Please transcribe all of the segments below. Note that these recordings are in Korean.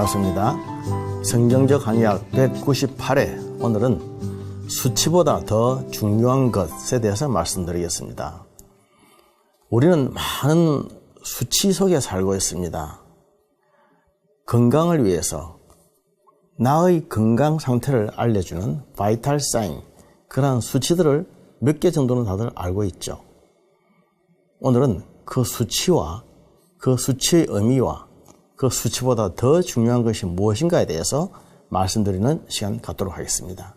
반갑습니다. 성경적 한의학 198회 오늘은 수치보다 더 중요한 것에 대해서 말씀드리겠습니다. 우리는 많은 수치 속에 살고 있습니다. 건강을 위해서 나의 건강 상태를 알려주는 바이탈 사인, 그러한 수치들을 몇 개 정도는 다들 알고 있죠. 오늘은 그 수치와 그 수치의 의미와 그 수치보다 더 중요한 것이 무엇인가에 대해서 말씀드리는 시간 갖도록 하겠습니다.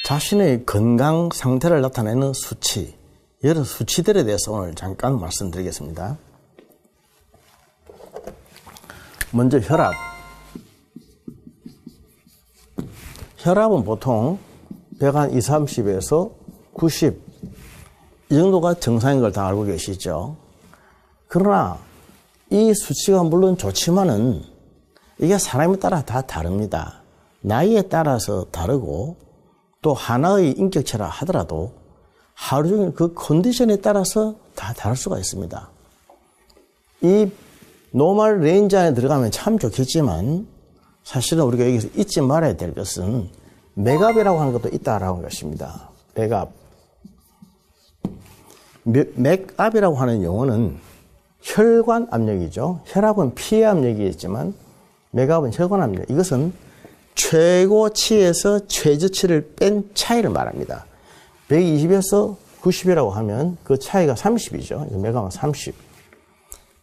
자신의 건강 상태를 나타내는 수치, 여러 수치들에 대해서 오늘 잠깐 말씀드리겠습니다. 먼저 혈압. 혈압은 보통 120에서 90, 이 정도가 정상인 걸 다 알고 계시죠. 그러나 이 수치가 물론 좋지만은 이게 사람에 따라 다 다릅니다. 나이에 따라서 다르고 또 하나의 인격체라 하더라도 하루 종일 그 컨디션에 따라서 다 다를 수가 있습니다. 이 노멀 레인지 안에 들어가면 참 좋겠지만 사실은 우리가 여기서 잊지 말아야 될 것은 맥압이라고 하는 것도 있다라는 것입니다. 맥압. 맥압이라고 하는 용어는 혈관 압력이죠. 혈압은 피의 압력이겠지만 맥압은 혈관 압력. 이것은 최고치에서 최저치를 뺀 차이를 말합니다. 120에서 90이라고 하면 그 차이가 30이죠. 맥압은 30.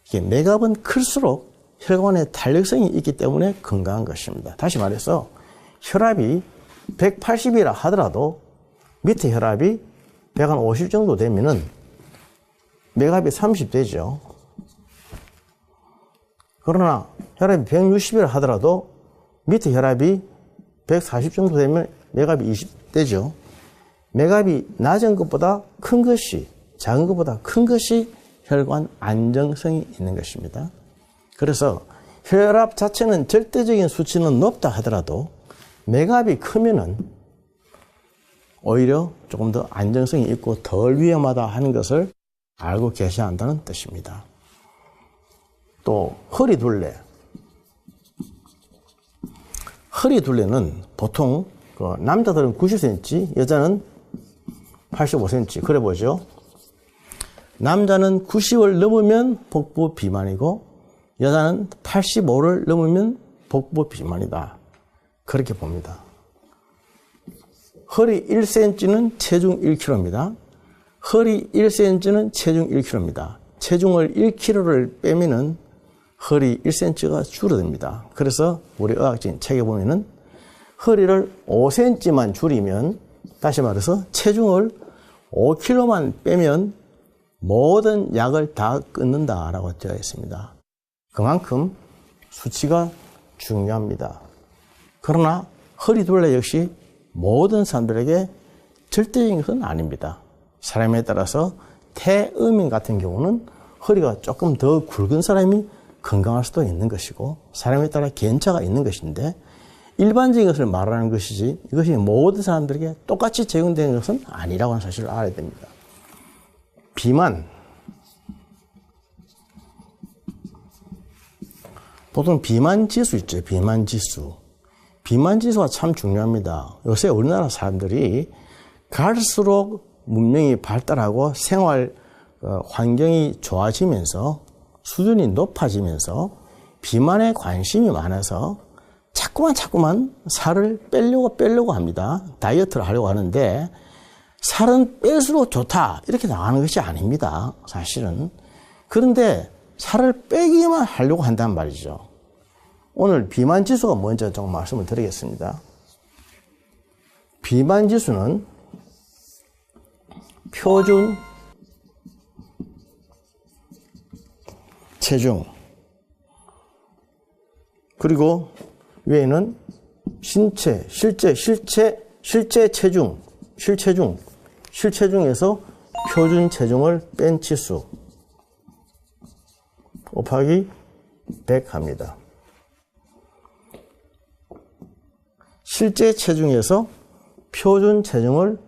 이게 맥압은 클수록 혈관에 탄력성이 있기 때문에 건강한 것입니다. 다시 말해서 혈압이 180이라 하더라도 밑에 혈압이 150 정도 되면은 맥압이 30 되죠. 그러나 혈압이 160이라 하더라도 밑에 혈압이 140 정도 되면 맥압이 20 되죠. 맥압이 낮은 것보다 큰 것이, 작은 것보다 큰 것이 혈관 안정성이 있는 것입니다. 그래서 혈압 자체는 절대적인 수치는 높다 하더라도 맥압이 크면은 오히려 조금 더 안정성이 있고 덜 위험하다 하는 것을 알고 계셔야 한다는 뜻입니다. 또 허리둘레. 허리둘레는 보통 남자들은 90cm, 여자는 85cm 그래 보죠. 남자는 90을 넘으면 복부 비만이고 여자는 85를 넘으면 복부 비만이다. 그렇게 봅니다. 허리 1cm는 체중 1kg입니다. 허리 1cm는 체중 1kg입니다. 체중을 1kg를 빼면은 허리 1cm가 줄어듭니다. 그래서 우리 의학적인 책에 보면은 허리를 5cm만 줄이면, 다시 말해서 체중을 5kg만 빼면 모든 약을 다 끊는다라고 되어 있습니다. 그만큼 수치가 중요합니다. 그러나 허리둘레 역시 모든 사람들에게 절대적인 것은 아닙니다. 사람에 따라서 태음인 같은 경우는 허리가 조금 더 굵은 사람이 건강할 수도 있는 것이고 사람에 따라 개인차가 있는 것인데 일반적인 것을 말하는 것이지 이것이 모든 사람들에게 똑같이 적용되는 것은 아니라고 하는 사실을 알아야 됩니다. 비만. 보통 비만지수 있죠. 비만지수. 비만지수가 참 중요합니다. 요새 우리나라 사람들이 갈수록 문명이 발달하고 생활 환경이 좋아지면서 수준이 높아지면서 비만에 관심이 많아서 자꾸만 살을 빼려고 합니다. 다이어트를 하려고 하는데 살은 뺄수록 좋다 이렇게 나가는 것이 아닙니다. 사실은. 그런데 살을 빼기만 하려고 한단 말이죠. 오늘 비만지수가 뭔지 좀 말씀을 드리겠습니다. 비만지수는 표준 체중 그리고 외에는 신체 실체중에서 표준 체중을 뺀 치수 곱하기 100 합니다. 실제 체중에서 표준 체중을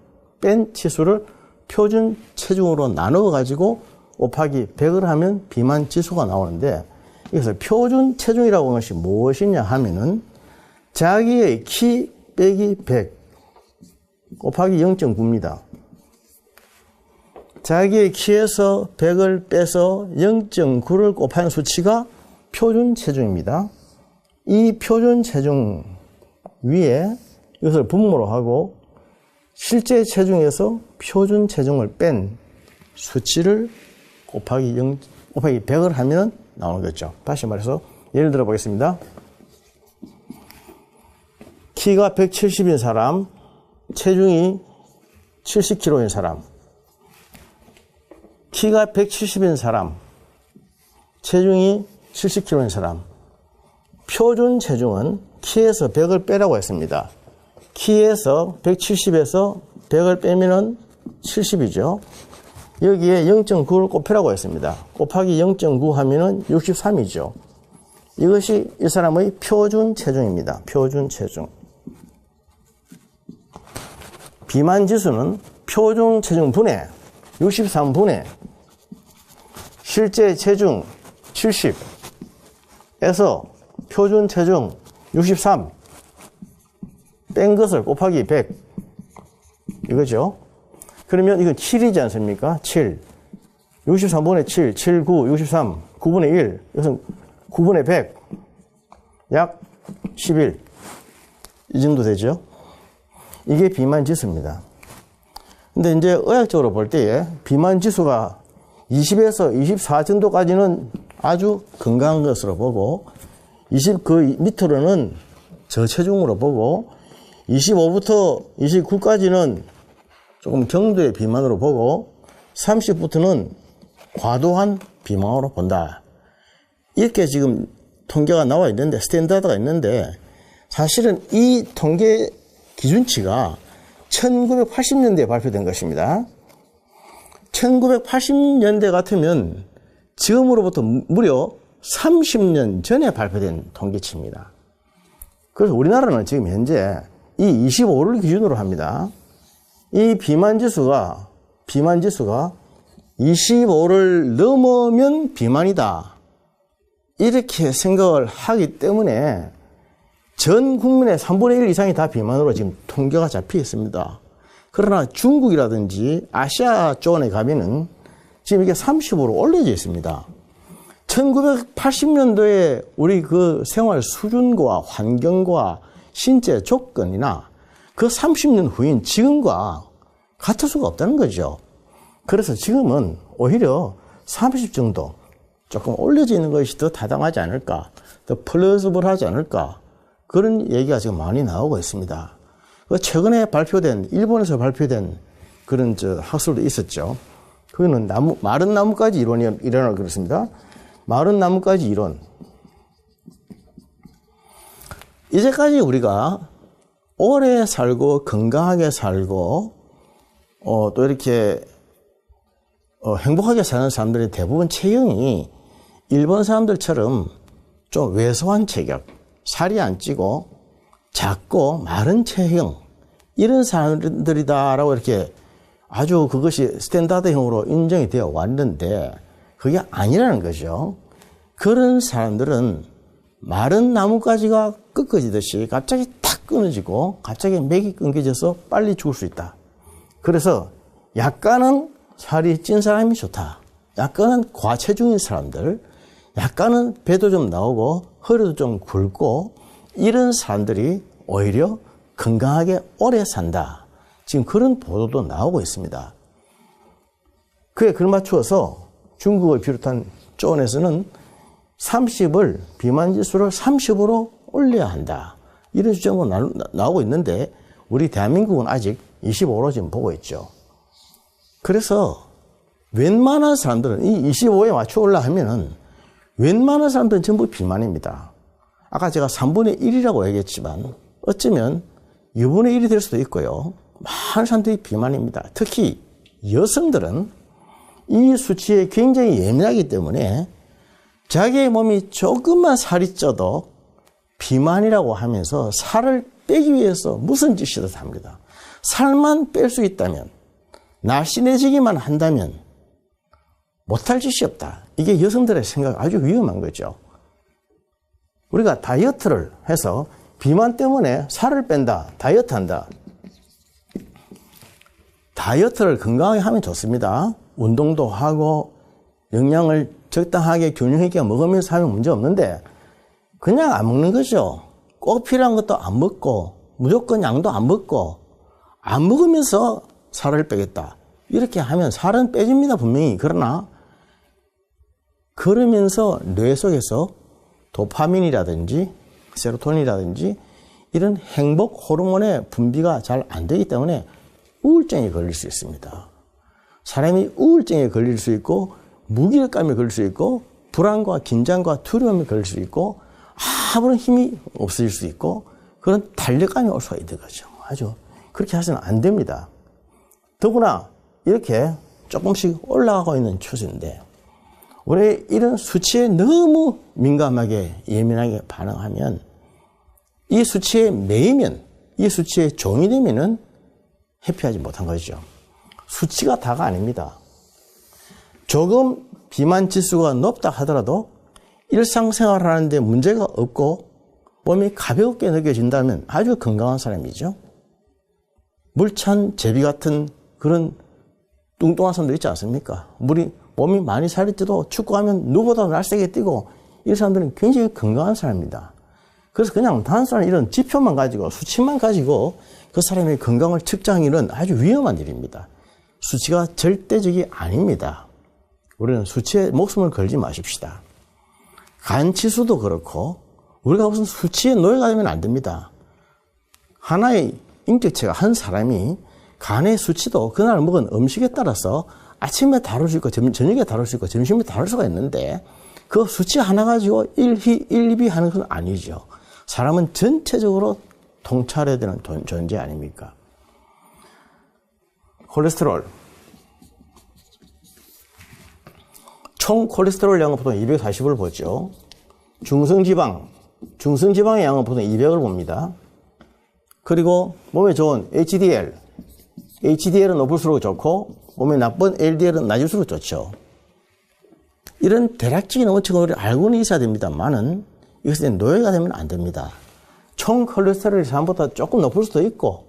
뺀 치수를 표준 체중으로 나누어 가지고 곱하기 100을 하면 비만 지수가 나오는데, 여기서 표준 체중이라고 하는 것이 무엇이냐 하면은 자기의 키 빼기 100 곱하기 0.9입니다. 자기의 키에서 100을 빼서 0.9를 곱하는 수치가 표준 체중입니다. 이 표준 체중 위에 이것을 분모로 하고 실제 체중에서 표준 체중을 뺀 수치를 곱하기 100을 하면 나오는 거죠. 다시 말해서 예를 들어 보겠습니다. 키가 170인 사람, 체중이 70kg인 사람. 키가 170인 사람, 체중이 70kg인 사람. 표준 체중은 키에서 100을 빼라고 했습니다. 키에서 170에서 100을 빼면은 70이죠. 여기에 0.9를 곱하라고 했습니다. 곱하기 0.9 하면은 63이죠. 이것이 이 사람의 표준 체중입니다. 표준 체중. 비만 지수는 표준 체중 분의 63분의 실제 체중 70에서 표준 체중 63 뺀 것을 곱하기 100 이거죠. 그러면 이건 7이지 않습니까? 7 63분의 7 7, 9, 63 9분의 1 이것은 9분의 100 약 11 이 정도 되죠. 이게 비만 지수입니다. 근데 이제 의학적으로 볼 때에 비만 지수가 20에서 24 정도까지는 아주 건강한 것으로 보고 20 그 밑으로는 저체중으로 보고 25부터 29까지는 조금 경도의 비만으로 보고 30부터는 과도한 비만으로 본다. 이렇게 지금 통계가 나와 있는데 스탠다드가 있는데 사실은 이 통계 기준치가 1980년대에 발표된 것입니다. 1980년대 같으면 지금으로부터 무려 30년 전에 발표된 통계치입니다. 그래서 우리나라는 지금 현재 이 25를 기준으로 합니다. 이 비만지수가 25를 넘으면 비만이다. 이렇게 생각을 하기 때문에 전 국민의 3분의 1 이상이 다 비만으로 지금 통계가 잡혀 있습니다. 그러나 중국이라든지 아시아 쪽에 가면은 지금 이게 30으로 올려져 있습니다. 1980년도에 우리 그 생활 수준과 환경과 신체 조건이나 그 30년 후인 지금과 같을 수가 없다는 거죠. 그래서 지금은 오히려 30 정도 조금 올려져 있는 것이 더 타당하지 않을까, 더 플러스블하지 않을까, 그런 얘기가 지금 많이 나오고 있습니다. 최근에 발표된, 일본에서 발표된 그런 학술도 있었죠. 그거는 마른 나뭇가지 이론이라고 그렇습니다. 마른 나뭇가지 이론. 이제까지 우리가 오래 살고 건강하게 살고 또 이렇게 행복하게 사는 사람들의 대부분 체형이 일본 사람들처럼 좀 왜소한 체격, 살이 안 찌고 작고 마른 체형, 이런 사람들이다라고 이렇게 아주 그것이 스탠다드형으로 인정이 되어 왔는데 그게 아니라는 거죠. 그런 사람들은 마른 나뭇가지가 꺾어지듯이 갑자기 탁 끊어지고 갑자기 맥이 끊겨져서 빨리 죽을 수 있다. 그래서 약간은 살이 찐 사람이 좋다. 약간은 과체중인 사람들, 약간은 배도 좀 나오고 허리도 좀 굵고 이런 사람들이 오히려 건강하게 오래 산다. 지금 그런 보도도 나오고 있습니다. 그에 걸맞추어서 중국을 비롯한 쪽에서는 30을 비만지수를 30으로 올려야 한다. 이런 주장도 나오고 있는데 우리 대한민국은 아직 25로 지금 보고 있죠. 그래서 웬만한 사람들은 이 25에 맞춰 올라가면은 웬만한 사람들은 전부 비만입니다. 아까 제가 3분의 1이라고 얘기했지만 어쩌면 여분의 1이 될 수도 있고요. 많은 사람들이 비만입니다. 특히 여성들은 이 수치에 굉장히 예민하기 때문에 자기의 몸이 조금만 살이 쪄도 비만이라고 하면서 살을 빼기 위해서 무슨 짓이든 합니다. 살만 뺄 수 있다면, 날씬해지기만 한다면 못할 짓이 없다. 이게 여성들의 생각 아주 위험한 거죠. 우리가 다이어트를 해서 비만 때문에 살을 뺀다, 다이어트 한다. 다이어트를 건강하게 하면 좋습니다. 운동도 하고 영양을 적당하게 균형 있게 먹으면서 하면 문제 없는데 그냥 안 먹는 거죠. 꼭 필요한 것도 안 먹고 무조건 양도 안 먹고 안 먹으면서 살을 빼겠다. 이렇게 하면 살은 빼집니다, 분명히. 그러나 그러면서 뇌 속에서 도파민이라든지 세로토닌이라든지 이런 행복 호르몬의 분비가 잘 안 되기 때문에 우울증에 걸릴 수 있습니다. 사람이 우울증에 걸릴 수 있고 무기력감에 걸릴 수 있고 불안과 긴장과 두려움에 걸릴 수 있고 아무런 힘이 없어질 수 있고 그런 탄력감이 올 수가 있는 거죠. 아주 그렇게 해서는 안 됩니다. 더구나 이렇게 조금씩 올라가고 있는 추세인데 우리 이런 수치에 너무 민감하게 예민하게 반응하면 이 수치에 매이면 이 수치에 종이 되면은 회피하지 못한 거죠. 수치가 다가 아닙니다. 조금 비만 지수가 높다 하더라도 일상생활을 하는데 문제가 없고 몸이 가볍게 느껴진다면 아주 건강한 사람이죠. 물찬 제비 같은 그런 뚱뚱한 사람들 있지 않습니까? 몸이 많이 살이 쪄도 축구하면 누구보다 날쌔게 뛰고 이 사람들은 굉장히 건강한 사람입니다. 그래서 그냥 단순한 이런 지표만 가지고 수치만 가지고 그 사람의 건강을 측정하는 일은 아주 위험한 일입니다. 수치가 절대적이 아닙니다. 우리는 수치에 목숨을 걸지 마십시다. 간 지수도 그렇고 우리가 무슨 수치에 노예가 되면 안 됩니다. 하나의 인격체가 한 사람이 간의 수치도 그날 먹은 음식에 따라서 아침에 다룰 수 있고 저녁에 다룰 수 있고 점심에 다룰 수가 있는데 그 수치 하나 가지고 1희 1비 하는 건 아니죠. 사람은 전체적으로 통찰해야 되는 존재 아닙니까? 콜레스테롤. 총 콜레스테롤 양은 보통 240을 보죠. 중성지방의 양은 보통 200을 봅니다. 그리고 몸에 좋은 HDL은 높을수록 좋고 몸에 나쁜 LDL은 낮을수록 좋죠. 이런 대략적인 원칙을 우리 알고는 있어야 됩니다만은 이것에 노예가 되면 안 됩니다. 총 콜레스테롤이 사람보다 조금 높을 수도 있고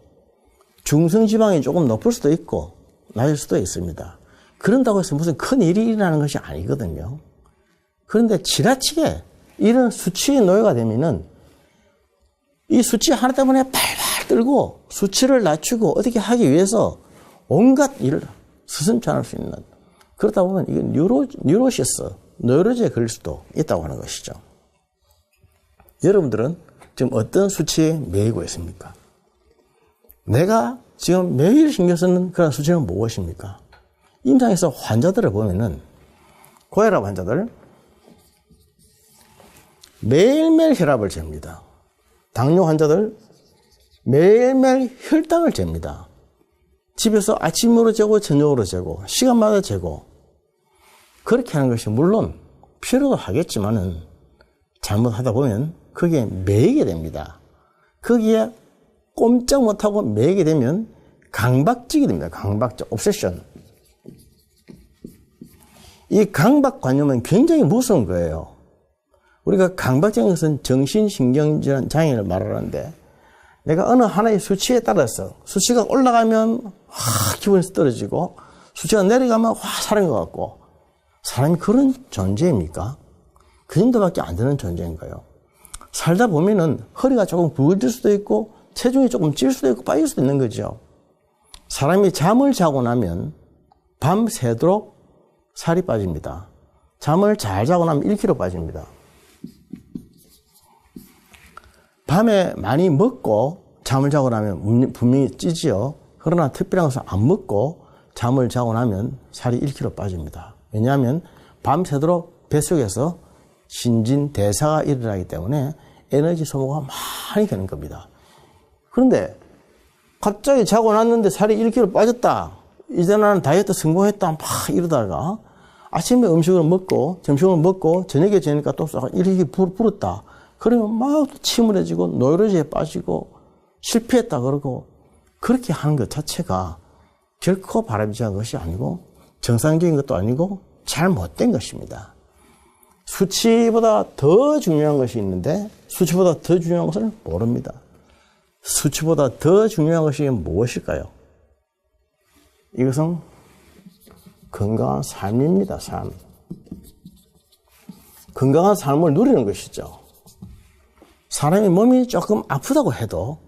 중성지방이 조금 높을 수도 있고 낮을 수도 있습니다. 그런다고 해서 무슨 큰 일이 일어나는 것이 아니거든요. 그런데 지나치게 이런 수치의 노예가 되면은 이 수치 하나 때문에 발발 떨고 수치를 낮추고 어떻게 하기 위해서 온갖 일을 스스럼치 수 있는 그러다 보면 이게 뉴로시에 걸릴 수도 있다고 하는 것이죠. 여러분들은 지금 어떤 수치에 매이고 있습니까? 내가 지금 매일 신경 쓰는 그런 수치는 무엇입니까? 임상에서 환자들을 보면은 고혈압 환자들 매일매일 혈압을 잽니다. 당뇨 환자들 매일매일 혈당을 잽니다. 집에서 아침으로 재고 저녁으로 재고 시간마다 재고 그렇게 하는 것이 물론 필요도 하겠지만은 잘못하다 보면 거기에 매이게 됩니다. 거기에 꼼짝 못하고 매이게 되면 강박증이 됩니다. 강박증, 옵세션. 이 강박관념은 굉장히 무서운 거예요. 우리가 강박증인 것은 정신신경질환 장애를 말하는데 내가 어느 하나의 수치에 따라서 수치가 올라가면 기분이 떨어지고 수치가 내려가면 사는 것 같고 사람이 그런 존재입니까? 그 정도밖에 안 되는 존재인가요? 살다 보면은 허리가 조금 굵어질 수도 있고 체중이 조금 찔 수도 있고 빠질 수도 있는 거죠. 사람이 잠을 자고 나면 밤새도록 살이 빠집니다. 잠을 잘 자고 나면 1kg 빠집니다. 밤에 많이 먹고 잠을 자고 나면 분명히 찌지요. 그러나 특별한 것은 안 먹고 잠을 자고 나면 살이 1kg 빠집니다. 왜냐하면 밤새도록 뱃속에서 신진대사가 일어나기 때문에 에너지 소모가 많이 되는 겁니다. 그런데 갑자기 자고 났는데 살이 1kg 빠졌다. 이제 나는 다이어트 성공했다. 막 이러다가 아침에 음식을 먹고 점심을 먹고 저녁에 지니까 또 이렇게 불었다. 그러면 막 침울해지고 노이로제에 빠지고 실패했다 그러고 그렇게 하는 것 자체가 결코 바람직한 것이 아니고 정상적인 것도 아니고 잘못된 것입니다. 수치보다 더 중요한 것이 있는데 수치보다 더 중요한 것을 모릅니다. 수치보다 더 중요한 것이 무엇일까요? 이것은 건강한 삶입니다. 삶. 건강한 삶을 누리는 것이죠. 사람이 몸이 조금 아프다고 해도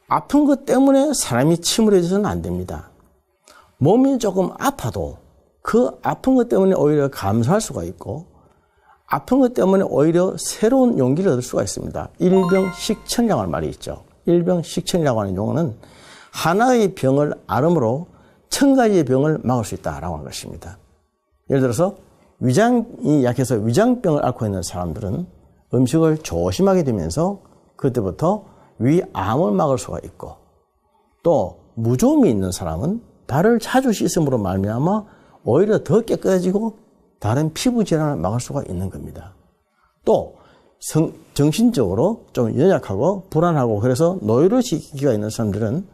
아픈 것 때문에 사람이 침울해져서는 안 됩니다. 몸이 조금 아파도 그 아픈 것 때문에 오히려 감사할 수가 있고 아픈 것 때문에 오히려 새로운 용기를 얻을 수가 있습니다. 일병식천이라고 하는 말이 있죠. 일병식천이라고 하는 용어는 하나의 병을 앓음으로 1000가지의 병을 막을 수 있다라고 하는 것입니다. 예를 들어서 위장이 약해서 위장병을 앓고 있는 사람들은 음식을 조심하게 되면서 그때부터 위암을 막을 수가 있고 또 무좀이 있는 사람은 발을 자주 씻음으로 말미암아 오히려 더 깨끗해지고 다른 피부 질환을 막을 수가 있는 겁니다. 또 정신적으로 좀 연약하고 불안하고 그래서 노이로시기가 있는 사람들은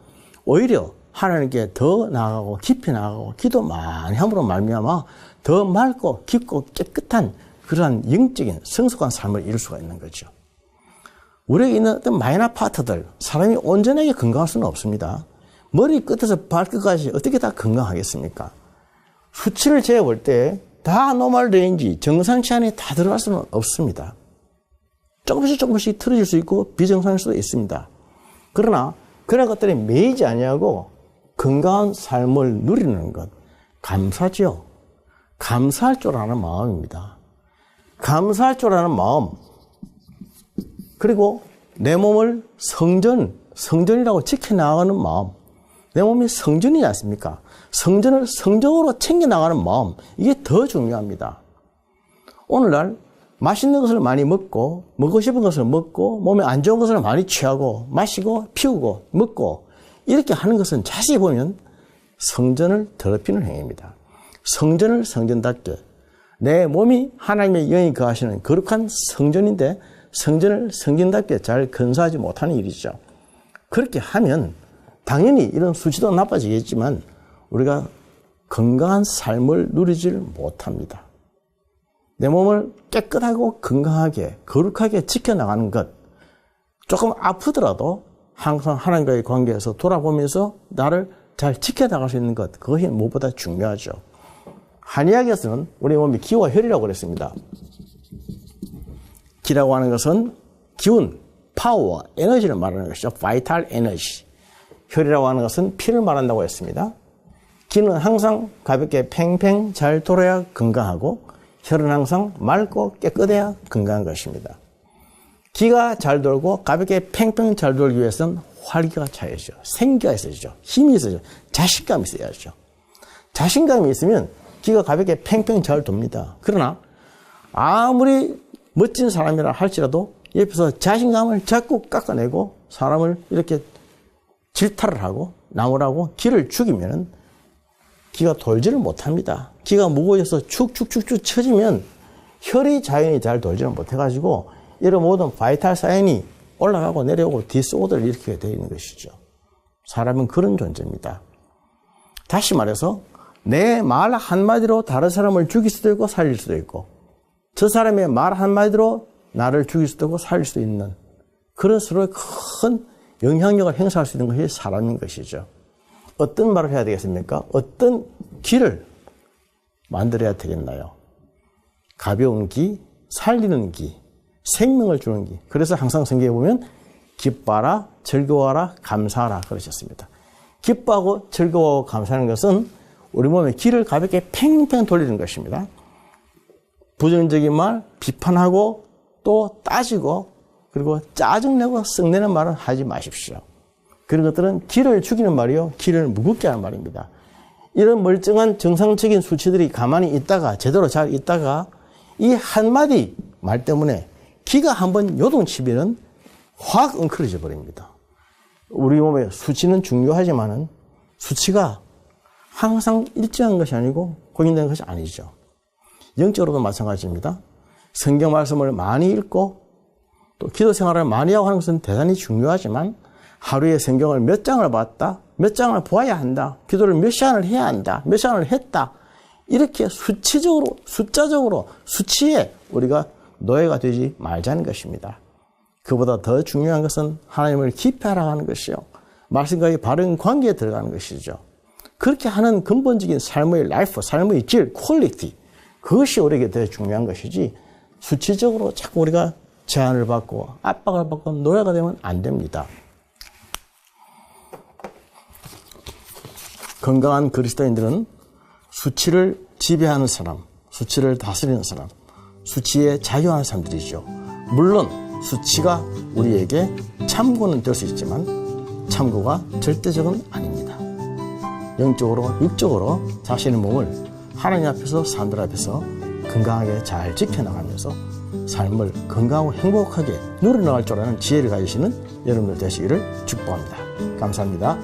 오히려 하나님께 더 나아가고 깊이 나아가고 기도 많이 함으로 말미암아 더 맑고 깊고 깨끗한 그러한 영적인 성숙한 삶을 이룰 수가 있는 거죠. 우리에게 있는 어떤 마이너 파트들, 사람이 온전하게 건강할 수는 없습니다. 머리 끝에서 발끝까지 어떻게 다 건강하겠습니까? 수치를 재볼 때 다 노멀 레인지, 정상치 안에 다 들어갈 수는 없습니다. 조금씩 틀어질 수 있고 비정상일 수도 있습니다. 그러나 그런 것들이 매이지 아니하고 건강한 삶을 누리는 것, 감사죠. 감사할 줄 아는 마음입니다. 감사할 줄 아는 마음, 그리고 내 몸을 성전이라고 지켜나가는 마음. 내 몸이 성전이지 않습니까? 성전을 성적으로 챙겨나가는 마음, 이게 더 중요합니다. 오늘날 맛있는 것을 많이 먹고 싶은 것을 먹고 몸에 안 좋은 것을 많이 취하고 마시고 피우고 먹고 이렇게 하는 것은 자세히 보면 성전을 더럽히는 행위입니다. 성전을 성전답게, 내 몸이 하나님의 영이 거하시는 거룩한 성전인데 성전을 성전답게 잘 건사하지 못하는 일이죠. 그렇게 하면 당연히 이런 수치도 나빠지겠지만 우리가 건강한 삶을 누리질 못합니다. 내 몸을 깨끗하고 건강하게 거룩하게 지켜나가는 것, 조금 아프더라도 항상 하나님과의 관계에서 돌아보면서 나를 잘 지켜나갈 수 있는 것, 그것이 무엇보다 중요하죠. 한의학에서는 우리 몸이 기와 혈이라고 그랬습니다. 기라고 하는 것은 기운, 파워, 에너지를 말하는 것이죠. 바이탈 에너지. 혈이라고 하는 것은 피를 말한다고 했습니다. 기는 항상 가볍게 팽팽 잘 돌아야 건강하고 혈은 항상 맑고 깨끗해야 건강한 것입니다. 기가 잘 돌고 가볍게 팽팽 잘 돌기 위해서는 활기가 차야죠. 생기가 있어야죠. 힘이 있어야죠. 자신감이 있어야죠. 자신감이 있으면 기가 가볍게 팽팽 잘 돕니다. 그러나 아무리 멋진 사람이라 할지라도 옆에서 자신감을 자꾸 깎아내고 사람을 이렇게 질타를 하고 나무라고 기를 죽이면 기가 돌지를 못합니다. 기가 무거워져서 축축축축 처지면 혈이 자연히 잘 돌지를 못해가지고 이런 모든 바이탈 사인이 올라가고 내려오고 디스오더를 일으키게 되어 있는 것이죠. 사람은 그런 존재입니다. 다시 말해서 내 말 한마디로 다른 사람을 죽일 수도 있고 살릴 수도 있고 저 사람의 말 한마디로 나를 죽일 수도 있고 살릴 수도 있는 그런 서로의 큰 영향력을 행사할 수 있는 것이 사람인 것이죠. 어떤 말을 해야 되겠습니까? 어떤 기를 만들어야 되겠나요? 가벼운 기, 살리는 기, 생명을 주는 기. 그래서 항상 성경에 보면 기뻐하라, 즐거워하라, 감사하라 그러셨습니다. 기뻐하고 즐거워하고 감사하는 것은 우리 몸의 기를 가볍게 팽팽 돌리는 것입니다. 부정적인 말, 비판하고 또 따지고 그리고 짜증내고 썩내는 말은 하지 마십시오. 그런 것들은 기를 죽이는 말이요, 기를 무겁게 하는 말입니다. 이런 멀쩡한 정상적인 수치들이 가만히 있다가 제대로 잘 있다가 이 한마디 말 때문에 기가 한번 요동치면 확 엉클어져 버립니다. 우리 몸의 수치는 중요하지만은 수치가 항상 일정한 것이 아니고 고정되는 것이 아니죠. 영적으로도 마찬가지입니다. 성경 말씀을 많이 읽고 또 기도 생활을 많이 하고 하는 것은 대단히 중요하지만 하루에 성경을 몇 장을 봤다, 몇 장을 보아야 한다, 기도를 몇 시간을 해야 한다, 몇 시간을 했다, 이렇게 수치적으로, 숫자적으로 수치에 우리가 노예가 되지 말자는 것입니다. 그보다 더 중요한 것은 하나님을 깊이 알아가는 것이요, 말씀과의 바른 관계에 들어가는 것이죠. 그렇게 하는 근본적인 삶의 라이프, 삶의 질, 퀄리티, 그것이 우리에게 더 중요한 것이지 수치적으로 자꾸 우리가 제한을 받고 압박을 받고 노예가 되면 안 됩니다. 건강한 그리스도인들은 수치를 지배하는 사람, 수치를 다스리는 사람, 수치에 자유하는 사람들이죠. 물론 수치가 우리에게 참고는 될 수 있지만 참고가 절대적은 아닙니다. 영적으로, 육적으로 자신의 몸을 하나님 앞에서, 사람들 앞에서 건강하게 잘 지켜나가면서 삶을 건강하고 행복하게 누려나갈 줄 아는 지혜를 가지시는 여러분들 되시기를 축복합니다. 감사합니다.